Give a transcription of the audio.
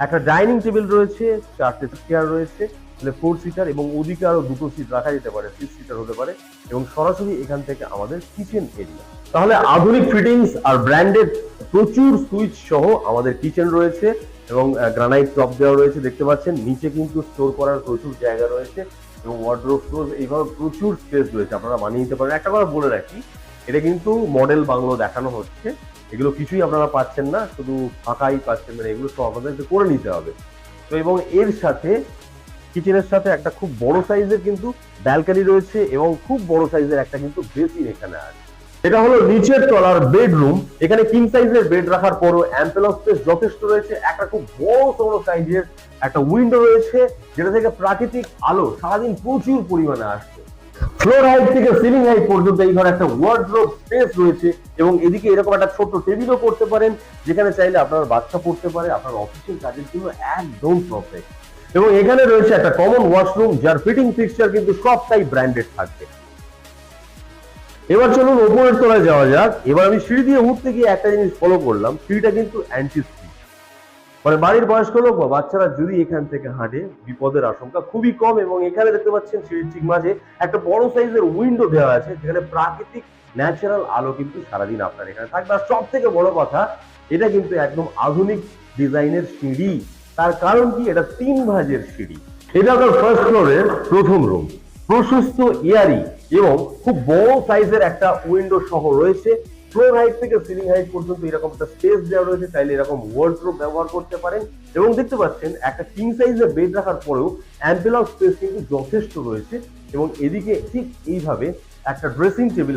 একটা dining table রয়েছে, 4টে chair রয়েছে, তাহলে 4 সিটার, এবং ওদিকে আরো 2টো সিট রাখা যেতে পারে, 6 সিটার হতে পারে, এবং সরাসরি এখান থেকে আমাদের কিচেন এরিয়া। তাহলে আধুনিক ফিটিংস আর ব্র্যান্ডেড প্রচুর সুইচ সহ আমাদের কিচেন রয়েছে, এবং গ্রানাইট টপ দেওয়া রয়েছে দেখতে পাচ্ছেন। নিচে কিন্তু স্টোর করার প্রচুর জায়গা রয়েছে, এবং ওয়ার্ড্রোব স্টোর এইভাবে প্রচুর স্পেস রয়েছে, আপনারা বানিয়ে নিতে পারেন। একটা কথা বলে রাখি, এটা কিন্তু মডেল বাংলো দেখানো হচ্ছে, এগুলো কিছুই আপনারা পাচ্ছেন না, শুধু ফাঁকাই পাচ্ছেন, মানে এগুলো সব আপনাদেরকে করে নিতে হবে। তো এবং এর সাথে কিচেনের সাথে একটা খুব বড় সাইজের কিন্তু ব্যালকনি রয়েছে, এবং খুব বড় সাইজের একটা কিন্তু বেসিন এখানে আছে। এটা হলো নিচের তলার বেডরুম। এখানে কিং সাইজের বেড রাখার পরও অ্যাম্পল অফ স্পেস যথেষ্ট রয়েছে। একটা খুব বড় সাইজের একটা উইন্ডো রয়েছে, যেটা থেকে প্রাকৃতিক আলো সারাদিন প্রচুর পরিমাণে আসছে। ফ্লোর হাইট থেকে সিলিং হাইট পর্যন্ত এই ঘরে একটা ওয়ার্ডরোব স্পেস রয়েছে, এবং এদিকে এরকম একটা ছোট্ট টেবিলও করতে পারেন, যেখানে চাইলে আপনার বাচ্চা পড়তে পারে, আপনার অফিসিয়াল কাজের জন্য একদম পারফেক্ট। এবং এখানে রয়েছে একটা কমন ওয়াশরুম, যার ফিটিং ফিক্সচার কিন্তু সবটাই ব্র্যান্ডেড থাকবে। এবার চলুন ওপরের তলায় যাওয়া যাক। এবার আমি সিঁড়ি দিয়ে উঠতে গিয়ে একটা জিনিস ফলো করলাম, সিঁড়িটা কিন্তু অ্যান্টি স্লিপ, মানে বাড়ির বয়স্ক লোক বা বাচ্চারা যদি এখান থেকে হাঁটে বিপদের আশঙ্কা খুবই কম। এবং এখানে দেখতে পাচ্ছেন সিঁড়ির ঠিক মাঝে একটা বড় সাইজের উইন্ডো দেওয়া আছে, যেখানে প্রাকৃতিক ন্যাচারাল আলো কিন্তু সারাদিন আপনার এখানে থাকবে। আর সব থেকে বড় কথা, এটা কিন্তু একদম আধুনিক ডিজাইনের সিঁড়ি। তার কারণ কি, এটা 3 ভাঁজের সিঁড়ি। এটা আপনার ফার্স্ট ফ্লোরের প্রথম রুম, প্রশস্ত এয়ারি এবং খুব বড় সাইজের একটা উইন্ডো সহ রয়েছে। ফ্লোর হাইট থেকে সিলিং হাইট পর্যন্ত এরকম একটা স্পেস দেওয়া রয়েছে, চাইলে এরকম ওয়ার্ডরোব ব্যবহার করতে পারেন। এবং দেখতে পাচ্ছেন একটা কিং সাইজের বেড রাখার পরেও অ্যাম্পল অফ স্পেস কিন্তু যথেষ্ট রয়েছে, এবং এদিকে ঠিক এইভাবে একটা ড্রেসিং টেবিল